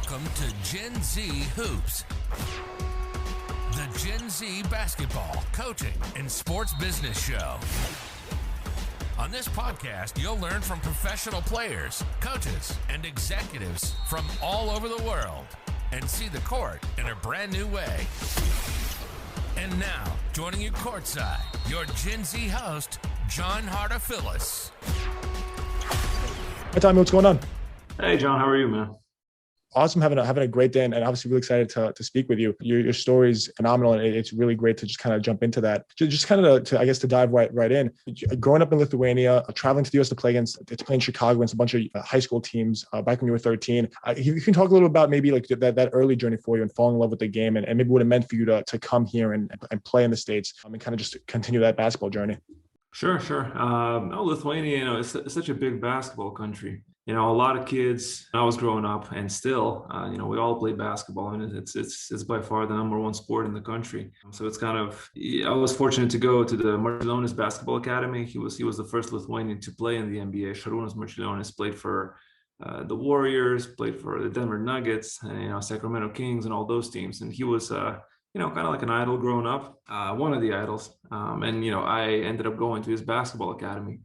Welcome to Gen Z Hoops, the Gen Z basketball, coaching, and sports business show. On this podcast, you'll learn from professional players, coaches, and executives from all over the world and see the court in a brand new way. And now, joining you courtside, your Gen Z host, John Hartofilis. Hi, Tommy. What's going on? Hey, John. How are you, man? Awesome, having a great day, and obviously really excited to speak with you. Your story is phenomenal, and it's really great to just kind of jump into that. Just kind of to dive right in. Growing up in Lithuania, traveling to the U.S. to play in Chicago against a bunch of high school teams back when you were 13. You can talk a little about maybe like that early journey for you and falling in love with the game, and maybe what it meant for you to come here and play in the States and kind of just continue that basketball journey. Sure. Lithuania, is such a big basketball country. A lot of kids, I was growing up and still, we all play basketball, and it's by far the number one sport in the country. So it's kind of, I was fortunate to go to the Marčiulionis Basketball Academy. He was the first Lithuanian to play in the NBA. Šarūnas Marčiulionis played for the Warriors, played for the Denver Nuggets, and, Sacramento Kings and all those teams. And he was, kind of like an idol growing up, one of the idols. I ended up going to his basketball academy.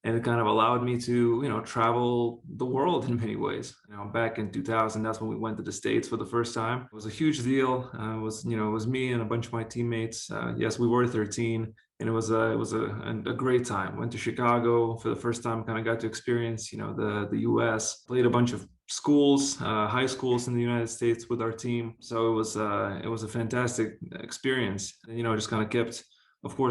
And it kind of allowed me to, travel the world in many ways. Back in 2000, that's when we went to the States for the first time. It was a huge deal. It was me and a bunch of my teammates. Yes, we were 13, and it was a great time. Went to Chicago for the first time. Kind of got to experience, the U.S. Played a bunch of schools, high schools in the United States with our team. So it was a fantastic experience. And, just kind of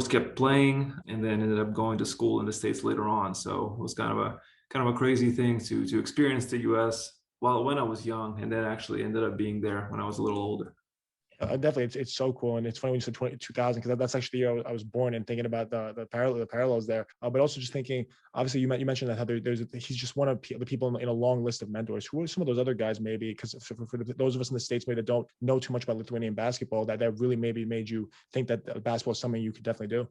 kept playing, and then ended up going to school in the States later on. So it was kind of a crazy thing to experience the US when I was young, and then actually ended up being there when I was a little older. Definitely, it's so cool, and it's funny when you said 2000 because that's actually the year I was born, and thinking about the parallels there. But also just thinking, obviously you mentioned that how he's just one of the people in a long list of mentors. Who are some of those other guys, maybe? Because for those of us in the States maybe that don't know too much about Lithuanian basketball, that really maybe made you think that basketball is something you could definitely do.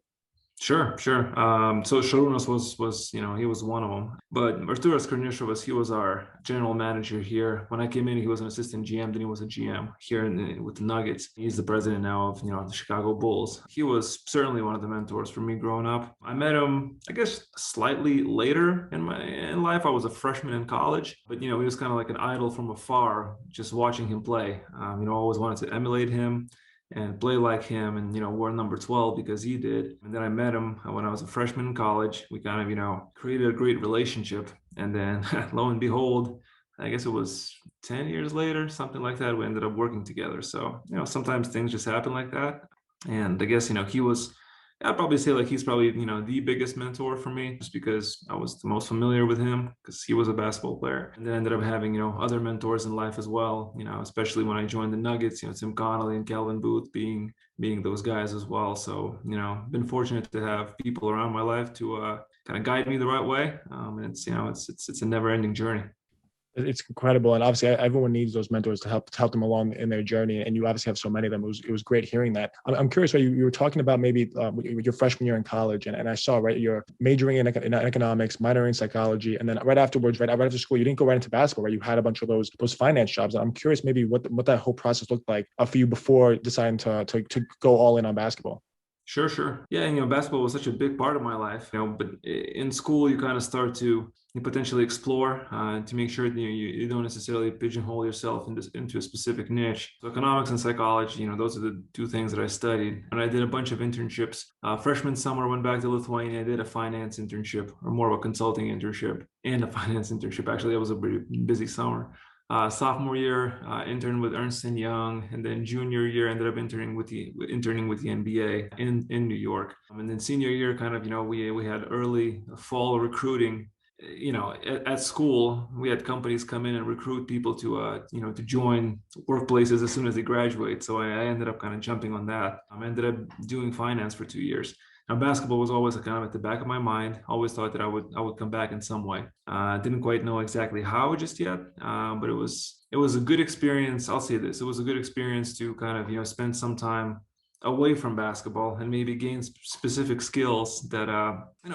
Sure. So Šarūnas was he was one of them. But Arturas Karnišovas, he was our general manager here. When I came in, he was an assistant GM, then he was a GM here with the Nuggets. He's the president now of the Chicago Bulls. He was certainly one of the mentors for me growing up. I met him, I guess, slightly later in life. I was a freshman in college, but he was kind of like an idol from afar, just watching him play. I always wanted to emulate him and play like him, and wore number 12 because he did. And then I met him when I was a freshman in college. We kind of created a great relationship, and then lo and behold, I guess it was 10 years later, something like that, we ended up working together. So sometimes things just happen like that. And I guess he was, I'd probably say like he's probably the biggest mentor for me, just because I was the most familiar with him because he was a basketball player. And then ended up having other mentors in life as well, especially when I joined the Nuggets, Tim Connolly and Calvin Booth being those guys as well. So been fortunate to have people around my life to kind of guide me the right way. And it's a never-ending journey. It's incredible, and obviously everyone needs those mentors to help them along in their journey. And you obviously have so many of them. It was great hearing that. I'm curious, right? You were talking about maybe your freshman year in college, and I saw right you're majoring in economics, minoring in psychology, and then right afterwards, right after school, you didn't go right into basketball, right? You had a bunch of those finance jobs. And I'm curious, maybe what that whole process looked like for you before deciding to go all in on basketball. Sure. Yeah, basketball was such a big part of my life, but in school you kind of start to potentially explore to make sure that you don't necessarily pigeonhole yourself into a specific niche. So economics and psychology, those are the two things that I studied. And I did a bunch of internships. Freshman summer, went back to Lithuania, I did a finance internship, or more of a consulting internship and a finance internship. Actually, that was a pretty busy summer. Sophomore year, interned with Ernst & Young, and then junior year ended up interning with the NBA in New York. And then senior year, kind of, we had early fall recruiting. At school, we had companies come in and recruit people to join workplaces as soon as they graduate. So I ended up kind of jumping on that. I ended up doing finance for 2 years. Now, basketball was always kind of at the back of my mind. Always thought that I would come back in some way. Didn't quite know exactly how just yet, but it was a good experience. I'll say this: it was a good experience to kind of spend some time away from basketball and maybe gain specific skills that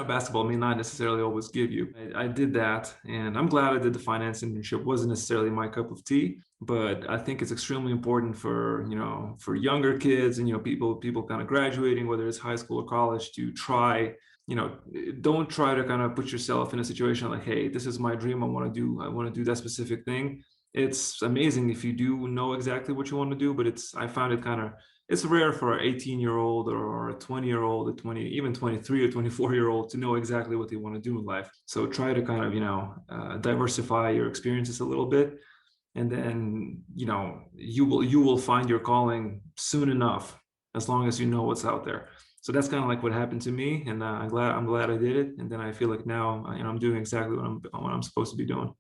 basketball may not necessarily always give you. I did that, and I'm glad I did the finance internship. Wasn't necessarily my cup of tea, but I think it's extremely important for for younger kids and people kind of graduating, whether it's high school or college, to try. Don't try to kind of put yourself in a situation like, hey, this is my dream. I want to do that specific thing. It's amazing if you do know exactly what you want to do, but I found it kind of, it's rare for an 18-year-old or a 20-year-old, a 20, even 23 or 24-year-old to know exactly what they want to do in life. So try to kind of, diversify your experiences a little bit. And then, you will find your calling soon enough, as long as you know what's out there. So that's kind of like what happened to me, and I'm glad I did it. And then I feel like now, I'm doing exactly what I'm supposed to be doing.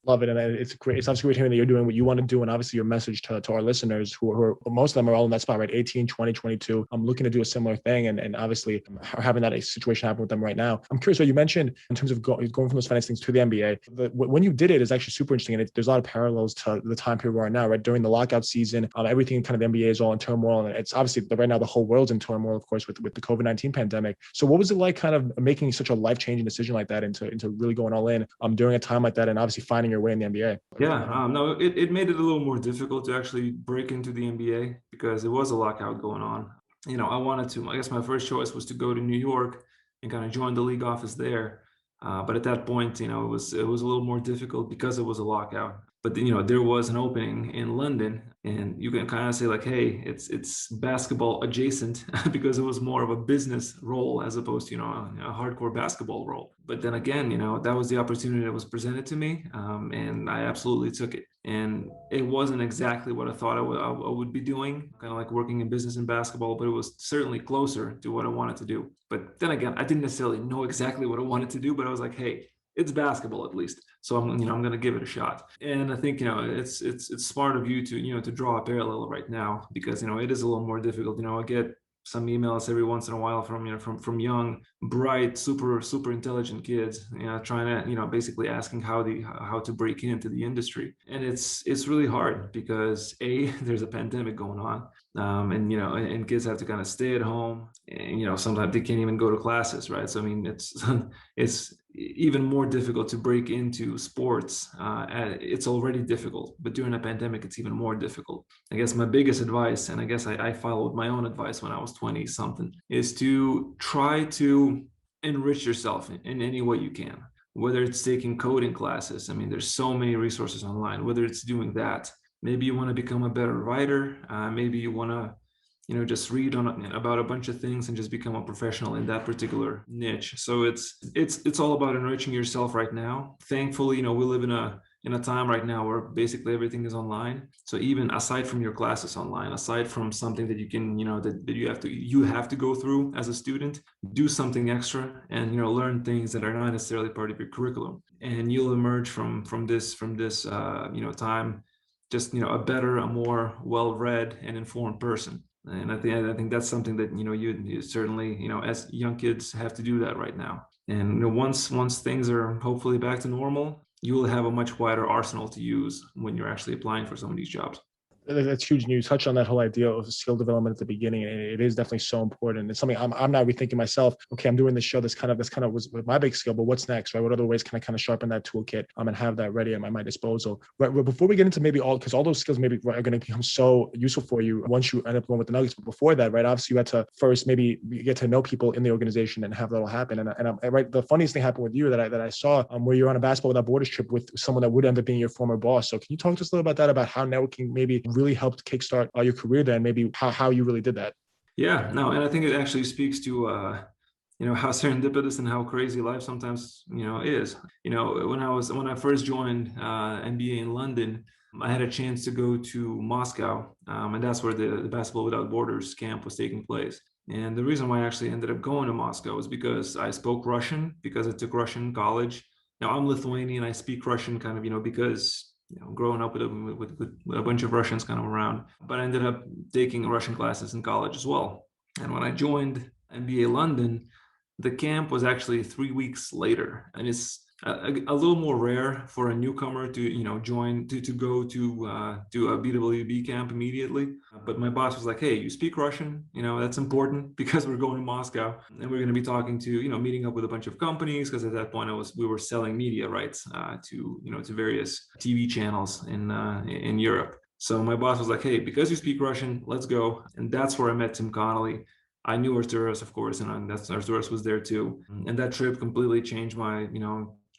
Love it. And it's great. It's obviously great hearing that you're doing what you want to do. And obviously your message to our listeners who are, most of them are all in that spot, right? 18, 20, 22. I'm looking to do a similar thing. And obviously having that situation happen with them right now. I'm curious, what you mentioned in terms of going from those finance things to the NBA. When you did it is actually super interesting. And there's a lot of parallels to the time period we are now, right? During the lockout season, everything kind of the NBA is all in turmoil. And it's obviously right now, the whole world's in turmoil, of course, with the COVID-19 pandemic. So what was it like kind of making such a life-changing decision like that into really going all in during a time like that, and obviously finding your way in the NBA? Yeah, no, it made it a little more difficult to actually break into the NBA because it was a lockout going on. I guess my first choice was to go to New York and kind of join the league office there. But at that point, it was a little more difficult because it was a lockout. But there was an opening in London, and you can kind of say like, hey, it's basketball adjacent because it was more of a business role as opposed to a hardcore basketball role. But then again, that was the opportunity that was presented to me, and I absolutely took it. And it wasn't exactly what I thought I would be doing, kind of like working in business and basketball, but it was certainly closer to what I wanted to do. But then again, I didn't necessarily know exactly what I wanted to do, but I was like, hey, it's basketball at least, so I'm going to give it a shot. And I think it's smart of you to draw a parallel right now, because it is a little more difficult. I get some emails every once in a while from young, bright, super intelligent kids, trying to basically asking how to break into the industry. And it's really hard because there's a pandemic going on, and kids have to kind of stay at home, and sometimes they can't even go to classes, right? So I mean, it's even more difficult to break into sports. It's already difficult, but during a pandemic, it's even more difficult. I guess my biggest advice, and I guess I followed my own advice when I was 20 something, is to try to enrich yourself in any way you can. Whether it's taking coding classes, I mean, there's so many resources online. Whether it's doing that, maybe you want to become a better writer. Maybe you want to just read about a bunch of things and just become a professional in that particular niche. So it's all about enriching yourself right now. Thankfully, we live in a time right now where basically everything is online. So even aside from your classes online, aside from something that you can, that you have to go through as a student, do something extra and learn things that are not necessarily part of your curriculum. And you'll emerge from this time just a better, a more well-read and informed person. And I think that's something that you certainly as young kids have to do that right now. And once things are hopefully back to normal, you will have a much wider arsenal to use when you're actually applying for some of these jobs. That's huge. And you touched on that whole idea of skill development at the beginning. And it is definitely so important. It's something I'm now rethinking myself. Okay, I'm doing this show. This kind of was my big skill, but what's next, right? What other ways can I kind of sharpen that toolkit and have that ready at my disposal? Right. Well, before we get into maybe because all those skills maybe are going to become so useful for you once you end up going with the Nuggets. But before that, right, obviously you had to first maybe get to know people in the organization and have that all happen. And right, the funniest thing happened with you that I saw where you're on a basketball without borders trip with someone that would end up being your former boss. So can you talk to us a little about that, about how networking maybe really helped kickstart your career there, and maybe how you really did that? Yeah, no, and I think it actually speaks to how serendipitous and how crazy life sometimes is. When I first joined NBA in London, I had a chance to go to Moscow, and that's where the Basketball Without Borders camp was taking place. And the reason why I actually ended up going to Moscow was because I spoke Russian, because I took Russian in college. Now I'm Lithuanian, I speak Russian kind of because growing up with a bunch of Russians kind of around, but I ended up taking Russian classes in college as well. And when I joined NBA London, the camp was actually 3 weeks later, and a little more rare for a newcomer to, join to go to a BWB camp immediately. But my boss was like, hey, you speak Russian, that's important because we're going to Moscow and we're going to be talking to, meeting up with a bunch of companies, because at that point we were selling media rights to various TV channels in Europe. So my boss was like, hey, because you speak Russian, let's go. And that's where I met Tim Connolly. I knew Arturas, of course, and Arturas was there too. And that trip completely changed my,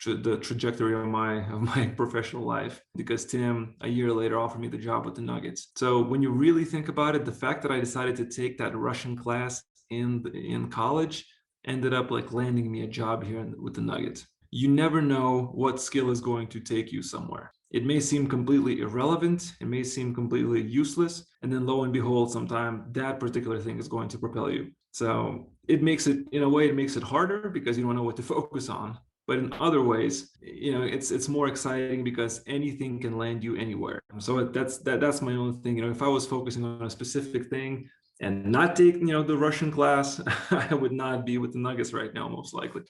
the trajectory of my professional life, because Tim a year later offered me the job with the Nuggets. So when you really think about it, the fact that I decided to take that Russian class in college ended up like landing me a job here with the Nuggets. You never know what skill is going to take you somewhere. It may seem completely irrelevant, it may seem completely useless, and then lo and behold, sometime that particular thing is going to propel you. So it makes it, in a way, it makes it harder because you don't know what to focus on. But in other ways, it's more exciting because anything can land you anywhere. So that's my own thing. If I was focusing on a specific thing and not take the Russian class, I would not be with the Nuggets right now, most likely.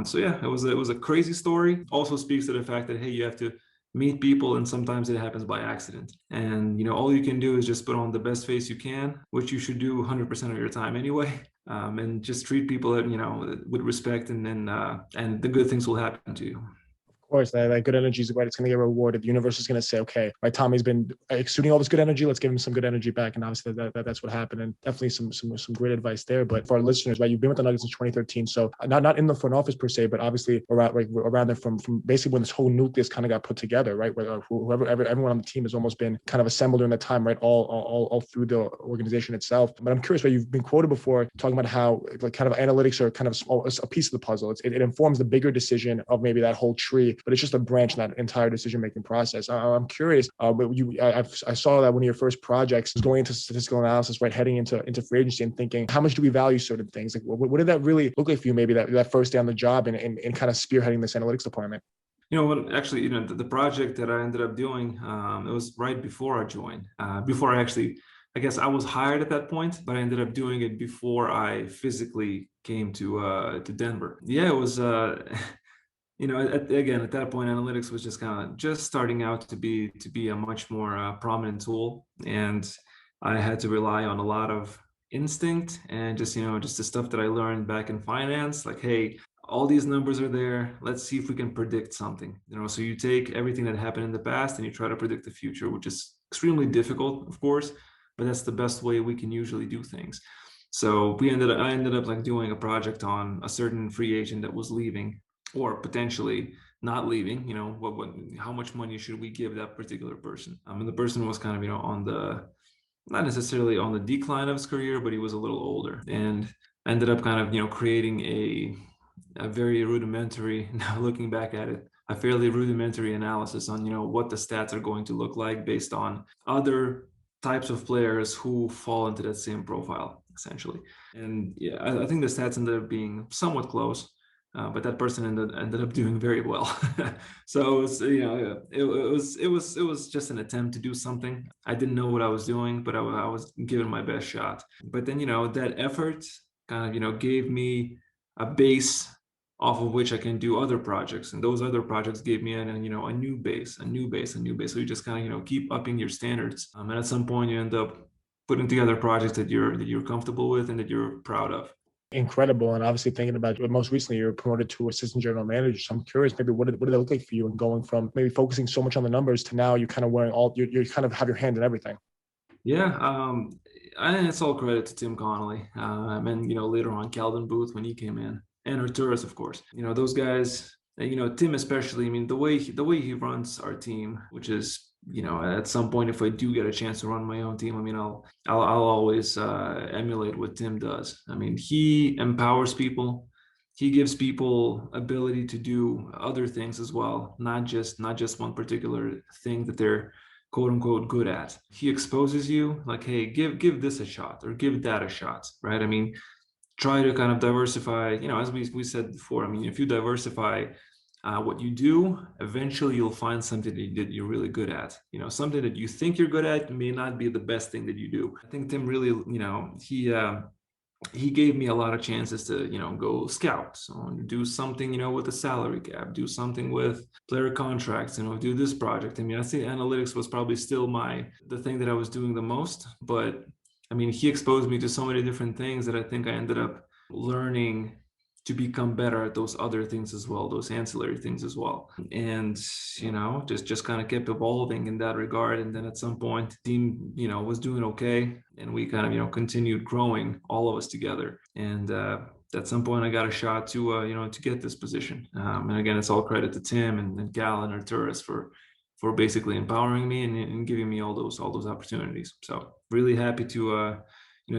So yeah, it was a crazy story. Also speaks to the fact that, hey, you have to meet people, and sometimes it happens by accident. And all you can do is just put on the best face you can, which you should do 100% of your time anyway. And just treat people with respect, and then and the good things will happen to you. Of course, that good energy is right. It's going to get rewarded. The universe is going to say, okay, right, Tommy's been exuding all this good energy. Let's give him some good energy back. And obviously that's what happened. And definitely some great advice there. But for our listeners, right, you've been with the Nuggets since 2013. So not in the front office per se, but obviously around there from basically when this whole nucleus kind of got put together, right? Where everyone on the team has almost been kind of assembled during that time, right? All through the organization itself. But I'm curious, right? You've been quoted before talking about how like kind of analytics are kind of a piece of the puzzle. It informs the bigger decision of maybe that whole tree, but it's just a branch in that entire decision-making process. I'm curious, I saw that one of your first projects was going into statistical analysis, right, heading into free agency and thinking, how much do we value certain things? Like, what did that really look like for you, maybe that first day on the job and kind of spearheading this analytics department? Actually, the project that I ended up doing, it was right before I joined, before I guess I was hired at that point, but I ended up doing it before I physically came to Denver. Yeah, it was, again, at that point, analytics was just starting out to be a much more prominent tool, and I had to rely on a lot of instinct and just the stuff that I learned back in finance. Like, hey, all these numbers are there. Let's see if we can predict something. So you take everything that happened in the past and you try to predict the future, which is extremely difficult, of course, but that's the best way we can usually do things. So I ended up like doing a project on a certain free agent that was leaving, or potentially not leaving. How much money should we give that particular person? And the person was kind of on the, not necessarily on the decline of his career, but he was a little older, and ended up kind of creating a very rudimentary, now looking back at it, a fairly rudimentary analysis on what the stats are going to look like based on other types of players who fall into that same profile, essentially. And yeah, I think the stats ended up being somewhat close. But that person ended up doing very well. So it was just an attempt to do something. I didn't know what I was doing, but I was giving my best shot. But then that effort kind of gave me a base off of which I can do other projects, and those other projects gave me a new base. So you just kind of keep upping your standards, and at some point you end up putting together projects that you're comfortable with and that you're proud of. Incredible. And obviously thinking about most recently, you're promoted to assistant general manager. So I'm curious, maybe what did that look like for you, and going from maybe focusing so much on the numbers to now you kind of wearing you kind of have your hand in everything. Yeah. And it's all credit to Tim Connolly. And, later on Calvin Booth when he came in, and Arturas, of course, those guys, Tim, especially, I mean, the way he runs our team, which is, at some point, if I do get a chance to run my own team, I mean, I'll always emulate what Tim does. I mean, he empowers people. He gives people ability to do other things as well, not just one particular thing that they're quote unquote good at. He exposes you like, hey, give this a shot, or give that a shot, right? I mean, try to kind of diversify, as we said before. I mean, if you diversify what you do, eventually you'll find something that you're really good at. Something that you think you're good at may not be the best thing that you do. I think Tim really, he gave me a lot of chances to, go scout, so do something, with the salary cap, do something with player contracts, do this project. I mean, I think analytics was probably still the thing that I was doing the most, but I mean, he exposed me to so many different things that I think I ended up learning to become better at those other things as well, those ancillary things as well. And, just kind of kept evolving in that regard. And then at some point, the team, was doing okay. And we kind of, continued growing, all of us together. And at some point, I got a shot to get this position. And again, it's all credit to Tim and Gal and Arturis for basically empowering me and giving me all those opportunities. So really happy to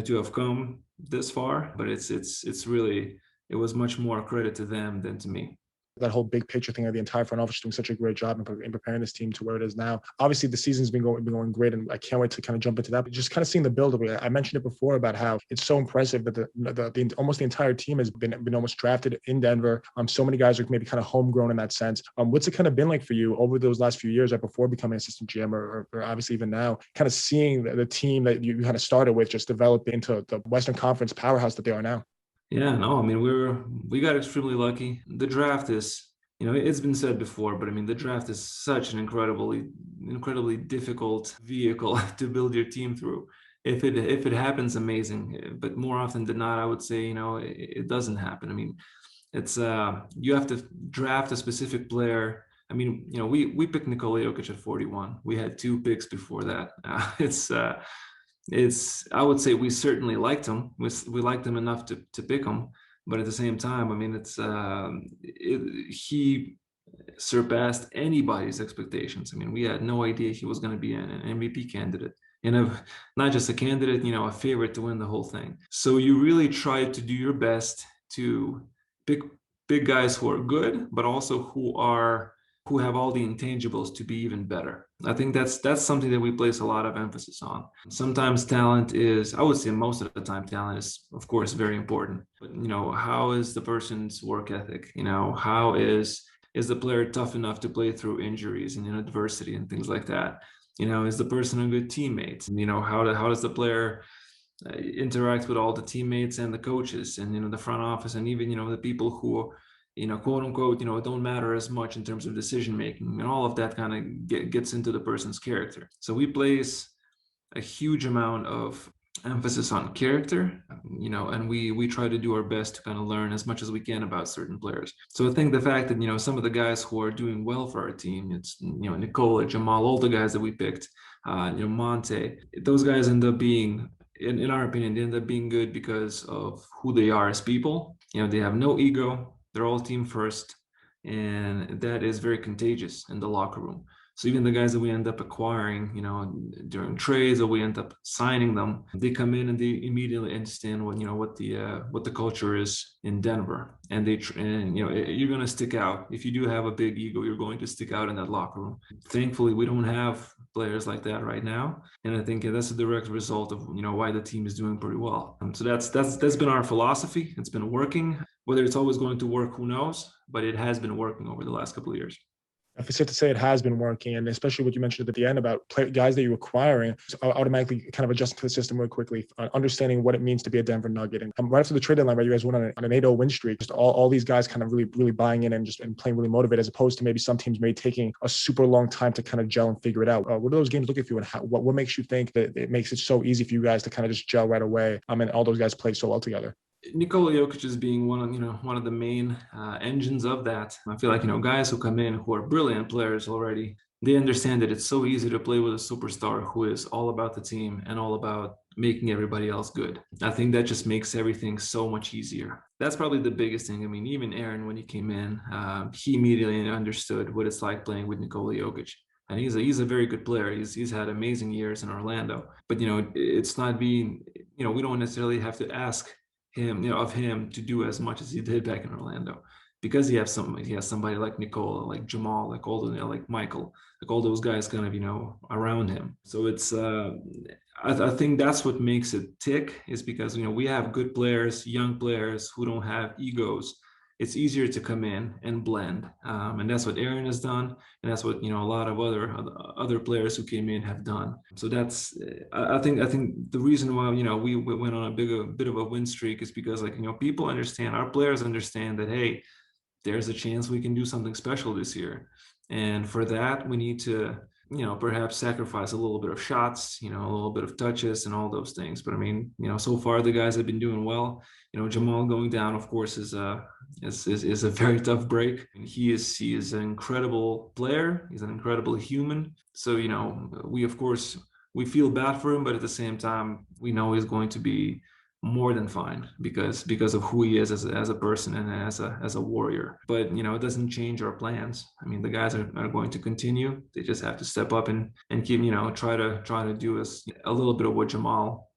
to have come this far, but it's really, it was much more credit to them than to me. That whole big picture thing of the entire front office doing such a great job in preparing this team to where it is now. Obviously, the season's been going great, and I can't wait to kind of jump into that. But just kind of seeing the build. I mentioned it before about how it's so impressive that the almost the entire team has been almost drafted in Denver. So many guys are maybe kind of homegrown in that sense. What's it kind of been like for you over those last few years, right before becoming assistant GM, or obviously even now, kind of seeing the team that you kind of started with just develop into the Western Conference powerhouse that they are now? Yeah, no, I mean, we got extremely lucky. The draft is, it's been said before, but I mean, the draft is such an incredibly difficult vehicle to build your team through. If it happens, amazing. But more often than not, I would say, it doesn't happen. I mean, it's you have to draft a specific player. I mean, we picked Nikola Jokic at 41. We had 2 picks before that. I would say we certainly liked him. We liked him enough to pick him, but at the same time, I mean, he surpassed anybody's expectations. I mean, we had no idea he was going to be an MVP candidate, and not just a candidate, a favorite to win the whole thing. So you really try to do your best to pick big guys who are good, but also who have all the intangibles to be even better. I think that's something that we place a lot of emphasis on. Sometimes talent is, I would say most of the time, talent is, of course, very important. But, how is the person's work ethic? How is the player tough enough to play through injuries and adversity and things like that? Is the person a good teammate? How does the player interact with all the teammates and the coaches and, the front office and even, the people who quote unquote, it don't matter as much in terms of decision making, and all of that kind of gets into the person's character. So we place a huge amount of emphasis on character, and we try to do our best to kind of learn as much as we can about certain players. So I think the fact that, some of the guys who are doing well for our team, it's, Nikola, Jamal, all the guys that we picked, Monte, those guys end up being, in our opinion, they end up being good because of who they are as people. They have no ego. They're all team first, and that is very contagious in the locker room. So even the guys that we end up acquiring, during trades, or we end up signing them, they come in and they immediately understand what the culture is in Denver, and you're going to stick out. If you do have a big ego, you're going to stick out in that locker room. Thankfully, we don't have players like that right now, and I think that's a direct result of why the team is doing pretty well. So that's been our philosophy. It's been working. Whether it's always going to work, who knows? But it has been working over the last couple of years. If it's safe to say it has been working, and especially what you mentioned at the end about guys that you're acquiring, automatically kind of adjusting to the system real quickly, understanding what it means to be a Denver Nugget. And right after the trade deadline, right, you guys went on an 8-0 win streak. Just all these guys kind of really buying in and playing really motivated, as opposed to maybe some teams maybe taking a super long time to kind of gel and figure it out. What are those games looking for you, and what makes you think that it makes it so easy for you guys to kind of just gel right away? And all those guys play so well together. Nikola Jokic is being one of the main engines of that. I feel like guys who come in who are brilliant players already, they understand that it's so easy to play with a superstar who is all about the team and all about making everybody else good. I think that just makes everything so much easier. That's probably the biggest thing. I mean, even Aaron, when he came in, he immediately understood what it's like playing with Nikola Jokic. And he's a very good player. He's had amazing years in Orlando. But it's not being, we don't necessarily have to ask him, of him to do as much as he did back in Orlando, because he has somebody like Nikola, like Jamal, like all the, like Michael, like all those guys kind of, around him. So it's, I think that's what makes it tick, is because, we have good players, young players who don't have egos. it's easier to come in and blend. And that's what Aaron has done. And that's what, a lot of other players who came in have done. So that's, I think the reason why, we went on a bit of a win streak is because, like, people understand, our players understand that, hey, there's a chance we can do something special this year. And for that, we need to, perhaps sacrifice a little bit of shots, a little bit of touches and all those things. But I mean, so far the guys have been doing well. Jamal going down, of course, is a very tough break. And he is an incredible player. He's an incredible human. So, we feel bad for him, but at the same time, we know he's going to be more than fine because of who he is as a person and as a warrior. But it doesn't change our plans. I mean, the guys are going to continue. They just have to step up and keep try to do a little bit of what Jamal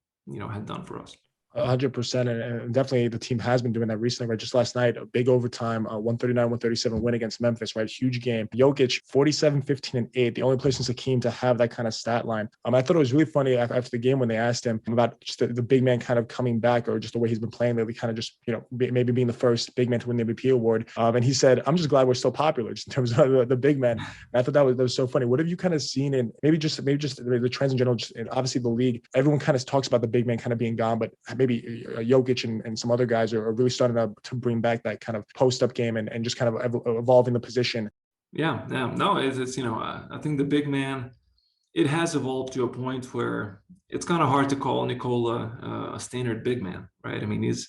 had done for us. 100%. And definitely the team has been doing that recently, right? Just last night, a big overtime, 139-137 win against Memphis, right? Huge game. Jokic, 47, 15, and 8. The only player since Hakeem to have that kind of stat line. I thought it was really funny after the game when they asked him about just the big man kind of coming back, or just the way he's been playing lately, kind of just, maybe being the first big man to win the MVP award. And he said, I'm just glad we're still popular just in terms of the big man. And I thought that was so funny. What have you kind of seen in maybe just the trends in general, obviously the league, everyone kind of talks about the big man kind of being gone, but maybe Jokic and some other guys are really starting to bring back that kind of post-up game and just kind of evolving the position. Yeah. No, it's I think the big man, it has evolved to a point where it's kind of hard to call Nikola a standard big man, right? I mean, he's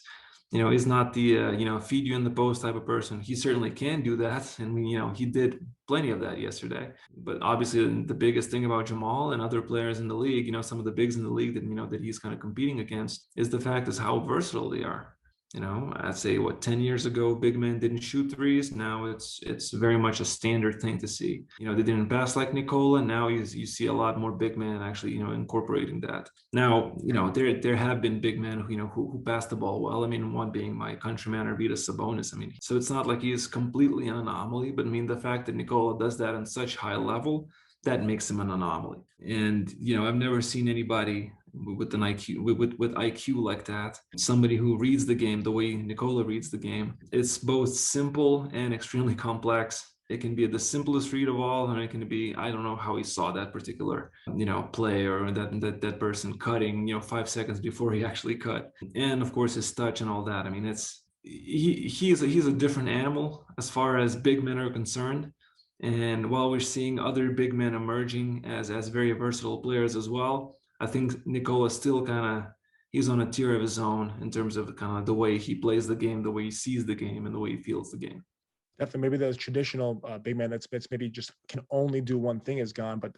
not the, feed you in the post type of person. He certainly can do that. And, he did plenty of that yesterday. But obviously the biggest thing about Jamal and other players in the league, some of the bigs in the league that, that he's kind of competing against, is the fact is how versatile they are. I'd say 10 years ago, big men didn't shoot threes. Now it's very much a standard thing to see. They didn't pass like Nikola. Now you see a lot more big men actually, incorporating that. Now, there have been big men who pass the ball well. I mean, one being my countryman Arvydas Sabonis. I mean, so it's not like he is completely an anomaly, but I mean, the fact that Nikola does that on such high level, that makes him an anomaly. And, I've never seen anybody with an IQ with IQ like that, somebody who reads the game the way Nikola reads the game. It's both simple and extremely complex. It can be the simplest read of all, and it can be, I don't know how he saw that particular play, or that person cutting 5 seconds before he actually cut, and of course his touch and all that. I mean, he's a different animal as far as big men are concerned. And while we're seeing other big men emerging as very versatile players as well, I think Nikola still he's on a tier of his own in terms of kind of the way he plays the game, the way he sees the game, and the way he feels the game. Definitely, maybe those traditional big man that's maybe just can only do one thing is gone, but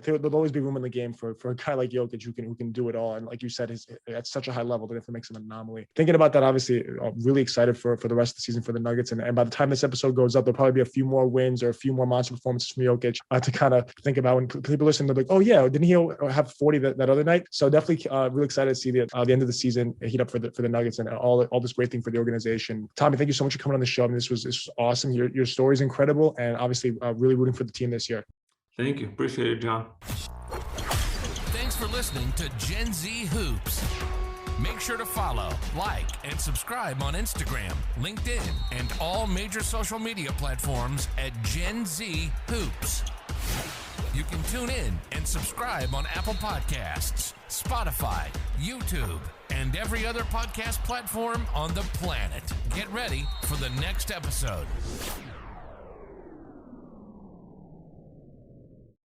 there'll always be room in the game for a guy like Jokic who can do it all. And like you said, he's at such a high level that it makes him an anomaly. Thinking about that, obviously, I'm really excited for the rest of the season for the Nuggets. And by the time this episode goes up, there'll probably be a few more wins or a few more monster performances from Jokic to kind of think about. When people listen, they're like, oh yeah, didn't he have 40 that other night? So definitely really excited to see the end of the season heat up for the Nuggets and all this great thing for the organization. Tommy, thank you so much for coming on the show. I mean, this was awesome. Your story is incredible, and obviously really rooting for the team this year. Thank you. Appreciate it, John. Thanks for listening to Gen Z Hoops. Make sure to follow, like, and subscribe on Instagram, LinkedIn, and all major social media platforms at Gen Z Hoops. You can tune in and subscribe on Apple Podcasts, Spotify, YouTube, and every other podcast platform on the planet. Get ready for the next episode.